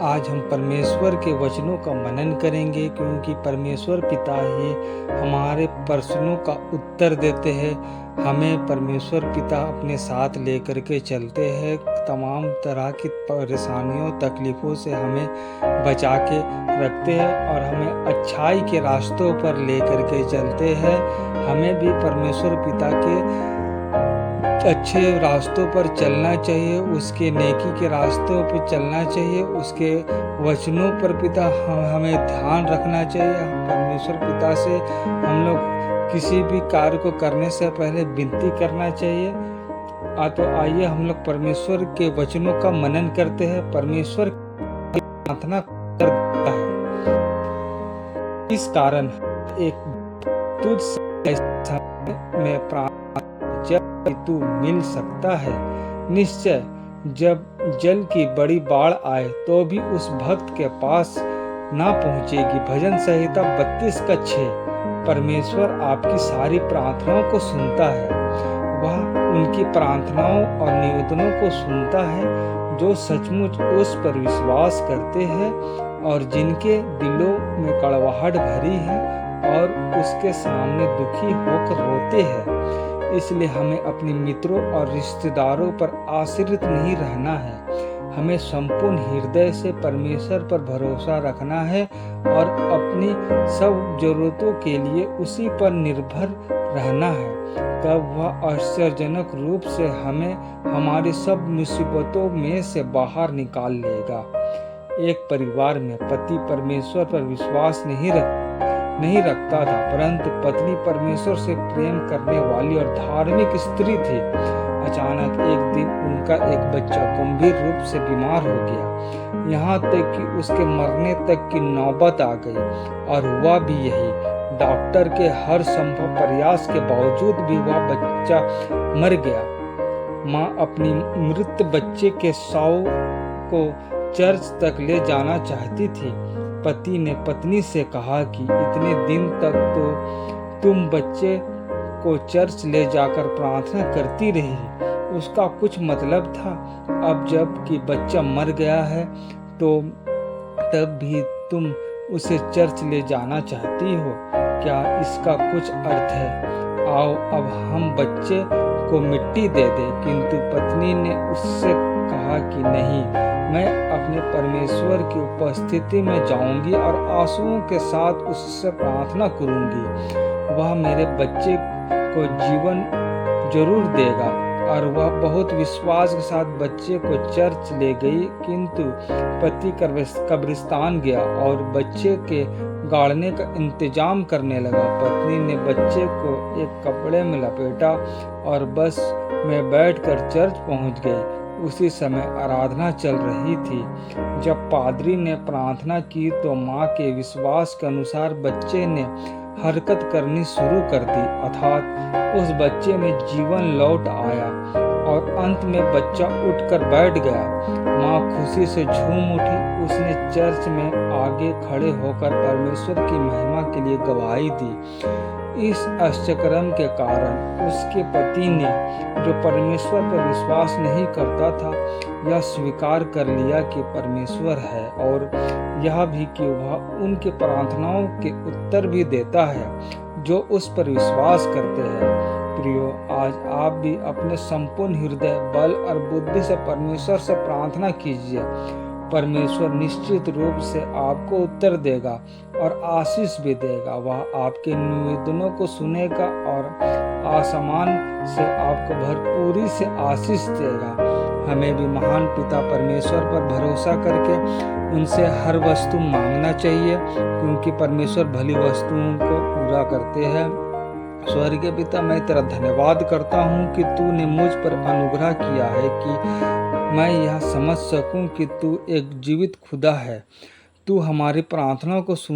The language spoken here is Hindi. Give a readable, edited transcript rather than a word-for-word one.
आज हम परमेश्वर के वचनों का मनन करेंगे, क्योंकि परमेश्वर पिता ही हमारे प्रश्नों का उत्तर देते हैं। हमें परमेश्वर पिता अपने साथ लेकर के चलते हैं। तमाम तरह की परेशानियों तकलीफ़ों से हमें बचा के रखते हैं और हमें अच्छाई के रास्तों पर लेकर के चलते हैं। हमें भी परमेश्वर पिता के अच्छे रास्तों पर चलना चाहिए, उसके नेकी के रास्तों पर चलना चाहिए, उसके वचनों पर पिता हमें ध्यान रखना चाहिए। परमेश्वर पिता से हम लोग किसी भी कार्य को करने से पहले विनती करना चाहिए। तो आइए हम लोग परमेश्वर के वचनों का मनन करते हैं। परमेश्वर की प्रार्थना करता है, इस कारण एक तुझसे में जब तू मिल सकता है। निश्चय जब जल की बड़ी बाढ़ आए तो भी उस भक्त के पास ना पहुंचेगी। भजन संहिता 32:6। परमेश्वर आपकी सारी प्रार्थनाओं को सुनता है। वह उनकी प्रार्थनाओं और निवेदनों को सुनता है जो सचमुच उस पर विश्वास करते हैं और जिनके दिलों में कड़वाहट भरी है और उसके सामने दुखी होकर रोते हैं। इसलिए हमें अपने मित्रों और रिश्तेदारों पर आश्रित नहीं रहना है। हमें संपूर्ण हृदय से परमेश्वर पर भरोसा रखना है और अपनी सब जरूरतों के लिए उसी पर निर्भर रहना है। तब वह आश्चर्यजनक रूप से हमें हमारी सब मुसीबतों में से बाहर निकाल लेगा। एक परिवार में पति परमेश्वर पर विश्वास नहीं रखता था, परंतु पत्नी परमेश्वर से प्रेम करने वाली और धार्मिक स्त्री थी। अचानक एक दिन उनका एक बच्चा गंभीर रूप से बीमार हो गया, यहाँ तक कि उसके मरने तक की नौबत आ गई। और हुआ भी यही। डॉक्टर के हर संभव प्रयास के बावजूद भी वह बच्चा मर गया। माँ अपनी मृत बच्चे के शव को चर्च तक ले जाना चाहती थी। पति ने पत्नी से कहा कि इतने दिन तक तो तुम बच्चे को चर्च ले जाकर प्रार्थना करती रही, उसका कुछ मतलब था। अब जब कि बच्चा मर गया है तो तब भी तुम उसे चर्च ले जाना चाहती हो। क्या इसका कुछ अर्थ है? आओ अब हम बच्चे को मिट्टी दे दें। किंतु पत्नी ने उससे कहा कि नहीं, मैं अपने परमेश्वर की उपस्थिति में जाऊंगी और आंसुओं के साथ उससे प्रार्थना करूंगी। वह मेरे बच्चे को जीवन जरूर देगा। और वह बहुत विश्वास के साथ बच्चे को चर्च ले गई। किंतु पति कब्रिस्तान गया और बच्चे के गाड़ने का इंतजाम करने लगा। पत्नी ने बच्चे को एक कपड़े में लपेटा और बस में बैठकर चर्च पहुंच गई। उसी समय आराधना चल रही थी। जब पादरी ने प्रार्थना की तो माँ के विश्वास के अनुसार बच्चे ने हरकत करनी शुरू कर दी, अर्थात उस बच्चे में जीवन लौट आया और अंत में बच्चा उठकर बैठ गया। माँ खुशी से झूम उठी। उसने चर्च में आगे खड़े होकर परमेश्वर की महिमा के लिए गवाही दी। इस आश्चर्यक्रम के कारण उसके पति ने, जो परमेश्वर पर विश्वास नहीं करता था, यह स्वीकार कर लिया कि परमेश्वर है और यह भी कि वह उनकी प्रार्थनाओं के उत्तर भी देता है जो उस पर विश्वास करते हैं। प्रियो, आज आप भी अपने संपूर्ण हृदय, बल और बुद्धि से परमेश्वर से प्रार्थना कीजिए। परमेश्वर निश्चित रूप से आपको उत्तर देगा और आशीष भी देगा। वह आपके निवेदनों को सुनेगा और आसमान से आपको भरपूरी से आशीष देगा। हमें भी महान पिता परमेश्वर पर भरोसा करके उनसे हर वस्तु मांगना चाहिए, क्योंकि परमेश्वर भली वस्तुओं को पूरा करते हैं। स्वर्गीय पिता, मैं तेरा धन्यवाद करता हूँ कि तूने मुझ पर अनुग्रह किया है कि मैं यह समझ सकूं कि तू एक जीवित खुदा है। तू हमारी प्रार्थनाओं को सुन